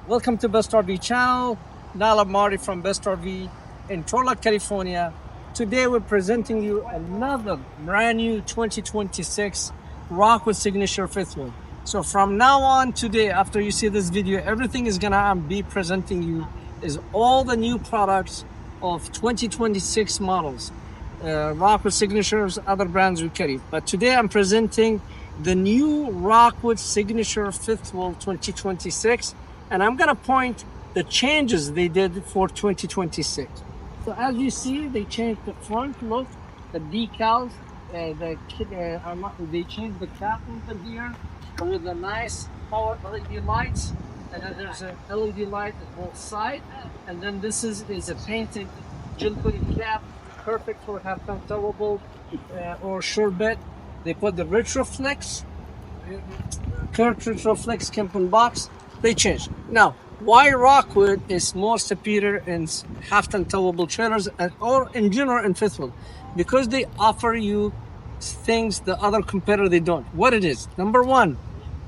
Welcome to Best RV channel. Nala Marty from Best RV in Turlock, California. Today we're presenting you another brand new 2026 Rockwood Signature fifth wheel. So from now on today, after you see this video, everything is gonna be presenting you is all the new products of 2026 models. Rockwood Signatures, other brands we carry. But today I'm presenting the new Rockwood Signature fifth wheel 2026. And I'm gonna point the changes they did for 2026. So as you see, they changed the front look, the decals, they changed the cap over here with the nice power LED lights, and then there's an LED light at both sides, and then this is a painted gel coated cap, perfect for half-ton towable or short bed. They put the Retroflex, curved Retroflex Kempen box. They changed. Now, why Rockwood is more superior in half-ton towable trailers or in general in fifth wheel? Because they offer you things the other competitor they don't. What it is? Number one,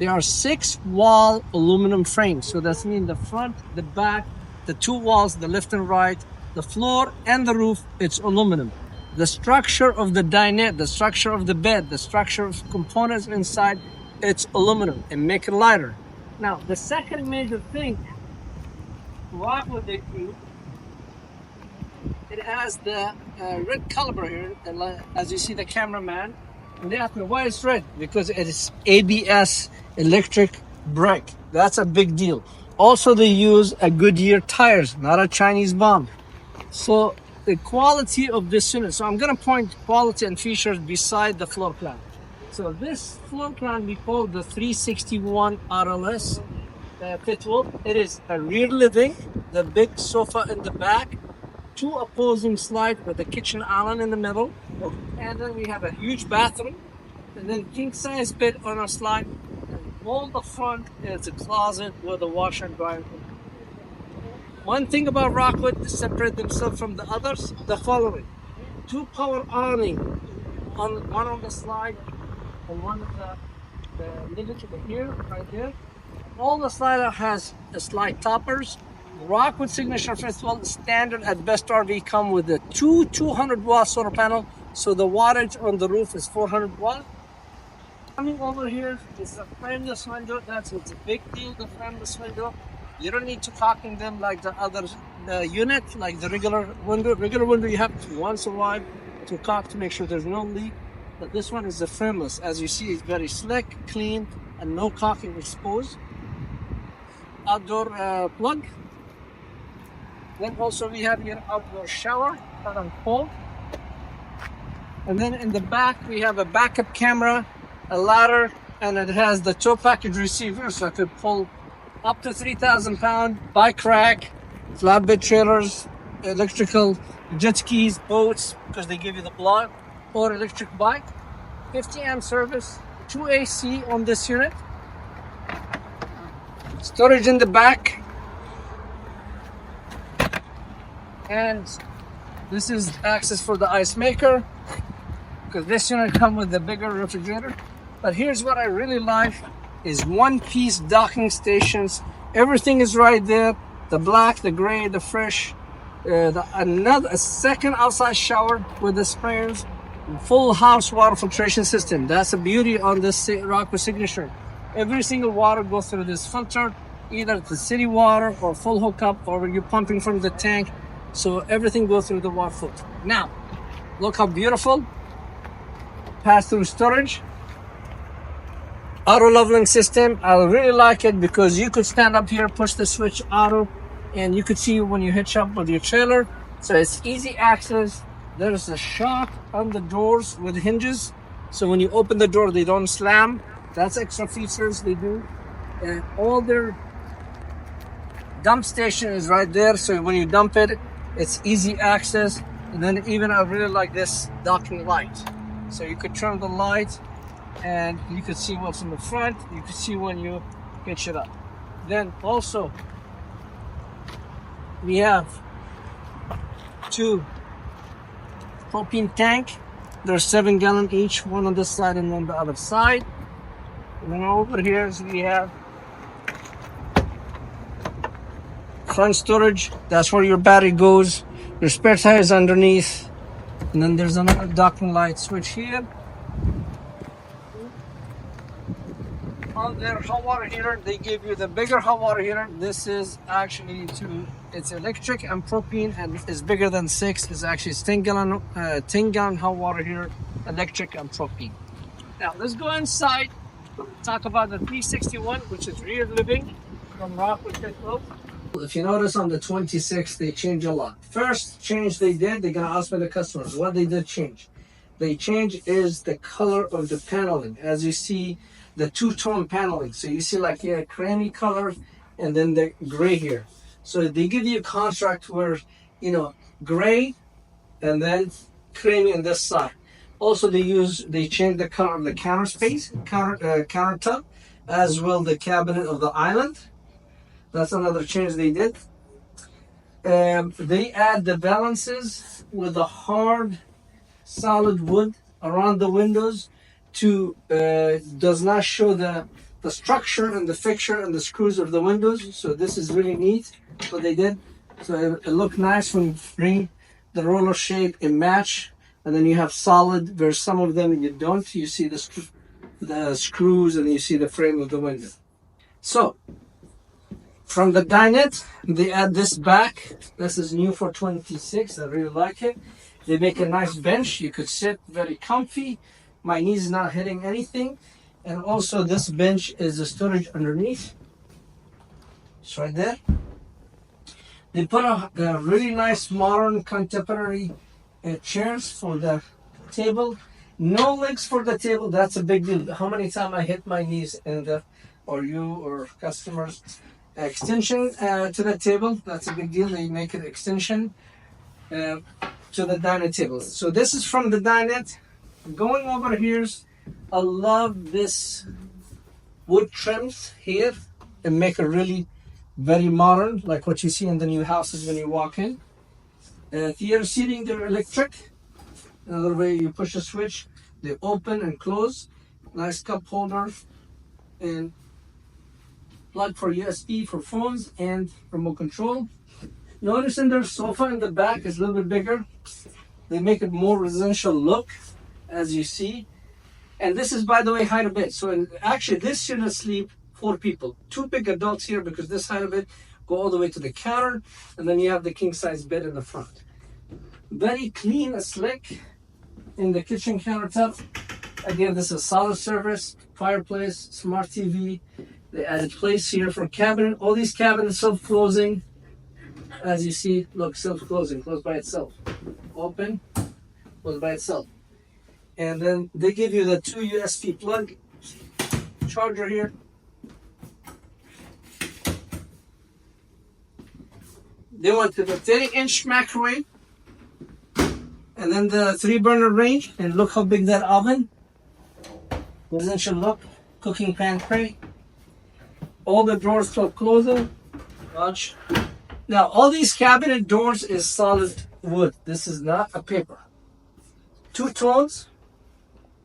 they are 6-wall aluminum frames. So that means the front, the back, the two walls, the left and right, the floor and the roof, it's aluminum. The structure of the dinette, the structure of the bed, the structure of components inside, it's aluminum and make it lighter. Now, the second major thing, Rockwood they do, it has the red caliber here, as you see the cameraman, and they ask me why it's red, because it is ABS electric brake. That's a big deal. Also, they use a Goodyear tires, not a Chinese bomb. So the quality of this unit, so I'm gonna point quality and features beside the floor plan. So this floor plan we call the 361 RLS fifth wheel. It is a rear living, the big sofa in the back, two opposing slides with a kitchen island in the middle, and then we have a huge bathroom, and then king size bed on our slide. And all the front is a closet with a washer and dryer. One thing about Rockwood to separate themselves from the others, the following: two power awning, one on the slide and one of the limit here, right there. All the slider has a slide toppers. Rockwood Signature fifth wheel standard at Best RV come with a 200-watt solar panel, so the wattage on the roof is 400 watt. Coming over here is a frameless window. It's a big deal, the frameless window. You don't need to caulking them like the other unit, like the regular window. Regular window you have to once in a while to caulk to make sure there's no leak. But this one is the frameless. As you see, it's very slick, clean, and no caulking exposed. Outdoor plug. Then also we have here outdoor shower, hot and cold. And then in the back we have a backup camera, a ladder, and it has the tow package receiver, so I could pull up to 3,000 pound bike rack, flatbed trailers, electrical jet skis, boats, because they give you the block, or electric bike, 50 amp service, 2 AC on this unit, storage in the back, and this is access for the ice maker, because this unit comes with a bigger refrigerator. But here's what I really like is one-piece docking stations. Everything is right there, the black, the gray, the fresh, a second outside shower with the sprayers, full house water filtration system. That's a beauty on this Rockwood Signature. Every single water goes through this filter, either the city water or full hookup, or you're pumping from the tank. So everything goes through the water filter. Now, look how beautiful. Pass-through storage. Auto leveling system. I really like it because you could stand up here, push the switch auto, and you could see when you hitch up with your trailer. So it's easy access. There's a shock on the doors with hinges, so when you open the door they don't slam. That's extra features they do. And all their dump station is right there, so when you dump it, it's easy access. And then even I really like this docking light, so you could turn the light and you could see what's in the front. You could see when you hitch it up. Then also we have two propane tank. They're 7 gallon each, one on this side and one on the other side. And then over here we have front storage. That's where your battery goes. Your spare tire is underneath. And then there's another docking light switch here. On their hot water heater, they give you the bigger hot water heater. This is actually it's electric and propane, and it's bigger than 6. It's actually 10 gallon hot water heater, electric and propane. Now let's go inside, talk about the 361, which is rear living from Rockwood. If you notice on the 26, they change a lot. First change they did, they're gonna ask by the customers what they did change. They change is the color of the paneling. As you see, the two-tone paneling. So you see like here, creamy color and then the gray here. So they give you a contract where, you know, gray and then creamy on this side. Also they change the color of the countertop, as well the cabinet of the island. That's another change they did. They add the balances with the hard solid wood around the windows to does not show the structure and the fixture and the screws of the windows. So this is really neat what they did. So it looked nice when you bring the roller shape and match, and then you have solid where some of them you don't. You see the screws and you see the frame of the window. So from the dinette, they add this back. This is new for 26. I really like it. They make a nice bench. You could sit very comfy. My knees not hitting anything. And also this bench is a storage underneath. It's right there. They put a really nice modern contemporary chairs for the table. No legs for the table. That's a big deal. How many times I hit my knees in the, or you or customers. Extension to the table. That's a big deal. They make an extension to the dinette table. So this is from the dinette. Going over here, I love this wood trims here and make it really very modern, like what you see in the new houses when you walk in. Here seating, they're electric. Another way, you push a switch, they open and close. Nice cup holder and plug for USB for phones and remote control. Notice in their sofa in the back is a little bit bigger. They make it more residential look, as you see. And this is, by the way, height of bed. So actually this should sleep 4 people. 2 big adults here because this height of it go all the way to the counter, and then you have the king size bed in the front. Very clean and slick in the kitchen countertop. Again, this is solid surface, fireplace, smart TV. They added place here for cabinet. All these cabinets self-closing. As you see, look, self-closing, close by itself. Open, close by itself. And then they give you the 2 USB plug charger here. They went to the 30-inch microwave, and then the 3-burner range. And look how big that oven. Residential look, cooking pan tray. All the doors self-closing. Watch. Now, all these cabinet doors is solid wood. This is not a paper. 2 tones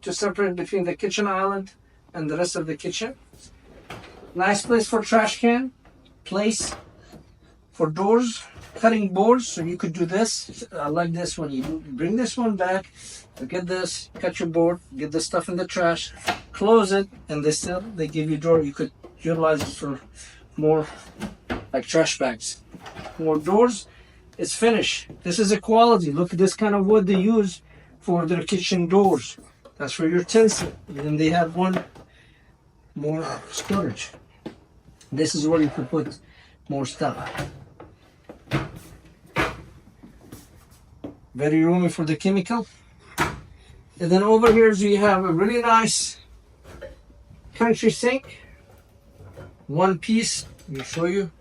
to separate between the kitchen island and the rest of the kitchen. Nice place for trash can. Place for doors. Cutting boards, so you could do this. I like this one. You bring this one back, get this, cut your board, get the stuff in the trash, close it, and they give you a drawer. You could utilize it for more like trash bags. More doors. It's finished. This is a quality. Look at this kind of wood they use for their kitchen doors. That's for your tinsel. And then they have one more storage. This is where you can put more stuff. Very roomy for the chemical. And then over here you have a really nice country sink. 1 piece. Let me show you.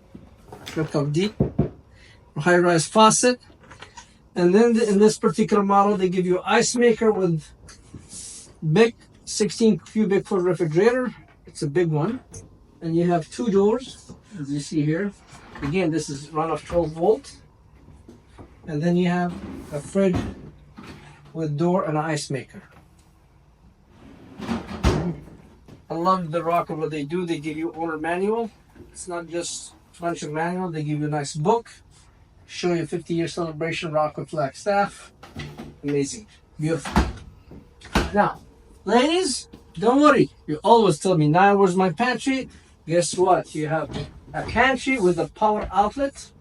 Look how deep. High-rise faucet. And then in this particular model, they give you ice maker with big 16 cubic foot refrigerator. It's a big one. And you have 2 doors, as you see here. Again, this is run off 12 volt. And then you have a fridge with door and an ice maker. I love the Rockwood what they do. They give you owner manual. It's not just bunch of manual. They give you a nice book. Show you 50-year celebration, Rockwood Flagstaff. Amazing. Beautiful. Now, ladies, don't worry. You always tell me, now where's my pantry? Guess what? You have a pantry with a power outlet.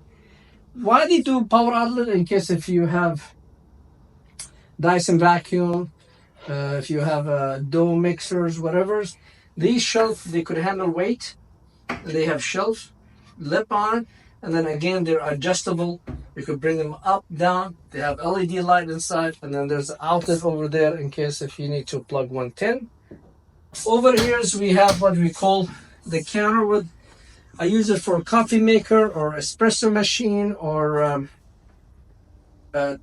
Why they do power outlet? In case if you have Dyson vacuum, if you have dough mixers, whatever. These shelves, they could handle weight. They have shelf, lip on, and then again, they're adjustable. You could bring them up, down. They have LED light inside, and then there's an outlet over there in case if you need to plug 110. Over here we have what we call the counter with, I use it for a coffee maker or espresso machine or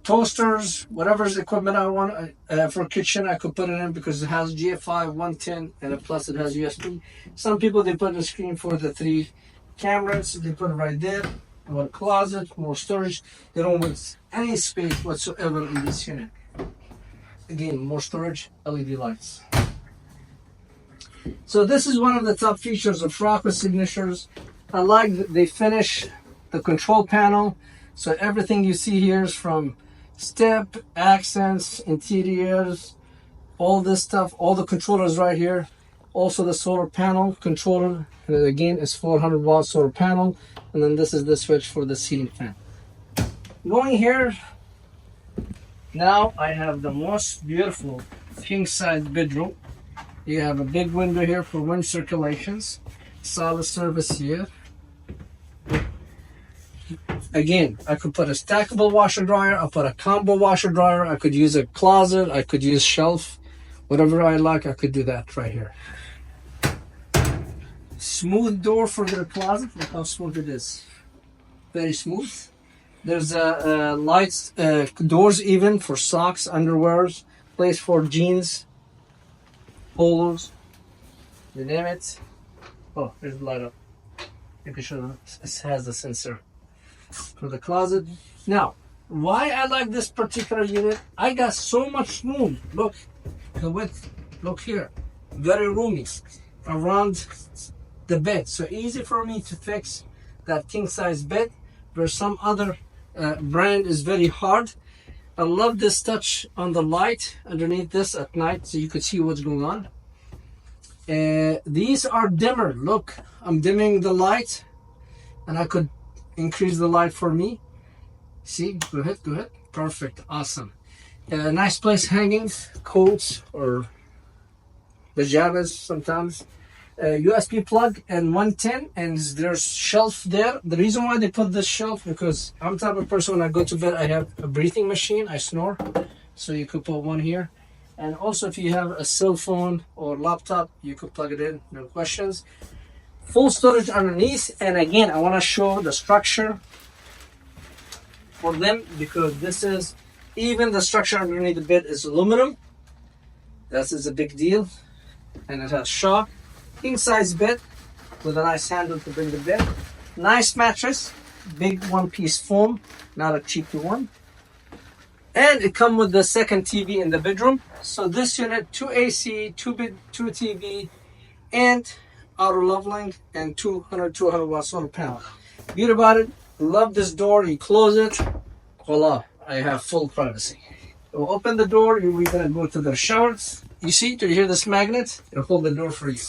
toasters, whatever's equipment I want for kitchen. I could put it in because it has GFI 110 and plus it has USB. Some people, they put a screen for the 3 cameras. They put it right there. More closet, more storage. They don't waste any space whatsoever in this unit. Again, more storage, LED lights. So this is one of the top features of Rockwood Signatures. I like that they finish the control panel. So everything you see here is from step, accents, interiors, all this stuff, all the controllers right here. Also the solar panel controller, and again it's 400 watt solar panel, and then this is the switch for the ceiling fan. Going here, now I have the most beautiful king size bedroom. You have a big window here for wind circulations, solid surface here. Again, I could put a stackable washer dryer, I put a combo washer dryer, I could use a closet, I could use shelf, whatever I like, I could do that right here. Smooth door for the closet. Look how smooth it is. Very smooth. There's lights, doors even for socks, underwears, place for jeans, polos, you name it. Oh, there's the light up. You can show them. It has the sensor for the closet. Now, why I like this particular unit? I got so much room. Look, the width. Look here. Very roomy around the bed. So easy for me to fix that king size bed, where some other brand is very hard. I love this touch on the light underneath this at night, so you could see what's going on. These are dimmer. Look, I'm dimming the light, and I could increase the light for me. See, go ahead, perfect, awesome. Nice place hanging coats or pajamas sometimes. USB plug and 110, and there's shelf there. The reason why they put this shelf, because I'm the type of person, when I go to bed I have a breathing machine, I snore, so you could put one here. And also if you have a cell phone or laptop, you could plug it in, no questions. Full storage underneath. And again, I want to show the structure for them, because this is, even the structure underneath the bed is aluminum. That is a big deal. And it has shock. King size bed with a nice handle to bring the bed. Nice mattress, big one-piece foam, not a cheapy one. And it comes with the second TV in the bedroom. So this unit, 2 AC, 2 TV, and auto leveling, and 200 watt solar panel. Beauty about it, love this door. You close it, voila, I have full privacy. We'll open the door, we're gonna go to the showers. You see, do you hear this magnet? It'll hold the door for you.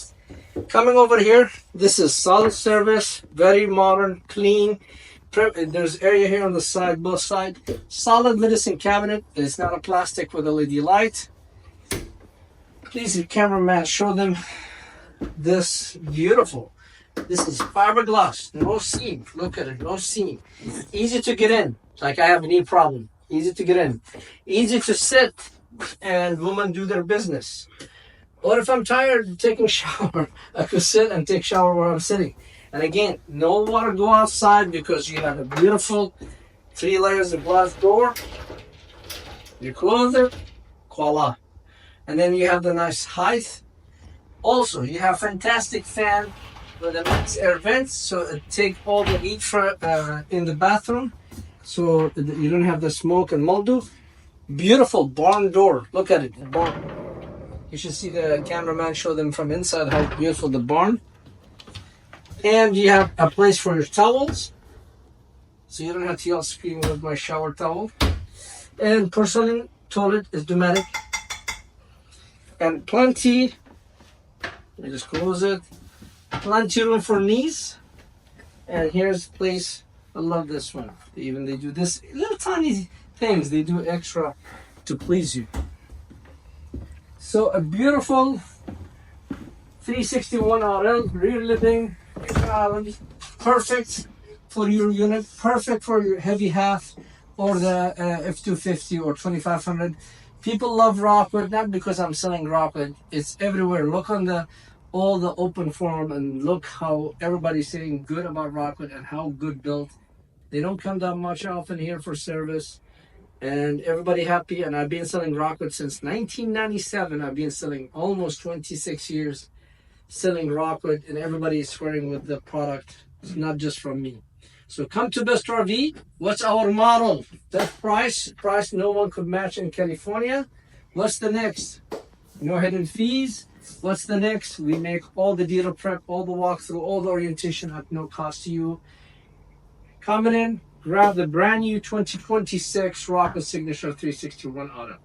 Coming over here, this is solid service, very modern, clean. There's area here on the side, both sides. Solid medicine cabinet. It's not a plastic with LED light. Please, your cameraman, show them this beautiful. This is fiberglass, no seam. Look at it, no seam. Easy to get in, like I have a knee problem. Easy to get in. Easy to sit and women do their business. Or if I'm tired of taking a shower, I could sit and take a shower where I'm sitting. And again, no water go outside, because you have a beautiful 3 layers of glass door. You close it, voila. And then you have the nice height. Also, you have fantastic fan with a nice air vents, so it take all the heat in the bathroom, so you don't have the smoke and mildew. Beautiful barn door. Look at it, the barn. You should see the cameraman show them from inside how beautiful the barn. And you have a place for your towels, so you don't have to yell scream with my shower towel. And porcelain toilet is pneumatic. And plenty, let me just close it, plenty room for knees. And here's the place, I love this one. They do this little tiny things, they do extra to please you. So a beautiful 361RL rear living, perfect for your unit, perfect for your heavy half or the F250 or 2500. People love Rockwood, not because I'm selling Rockwood, it's everywhere. Look on all the open forum and look how everybody's saying good about Rockwood and how good built. They don't come that much often here for service, and everybody happy. And I've been selling Rockwood since 1997. I've been selling almost 26 years selling Rockwood, and everybody is swearing with the product. It's not just from me. So come to Best RV. What's our model? That price no one could match in California. What's the next? No hidden fees. What's the next? We make all the dealer prep, all the walkthrough, all the orientation at no cost to you. Come in, grab the brand new 2026 Rockwood Signature 361 Auto.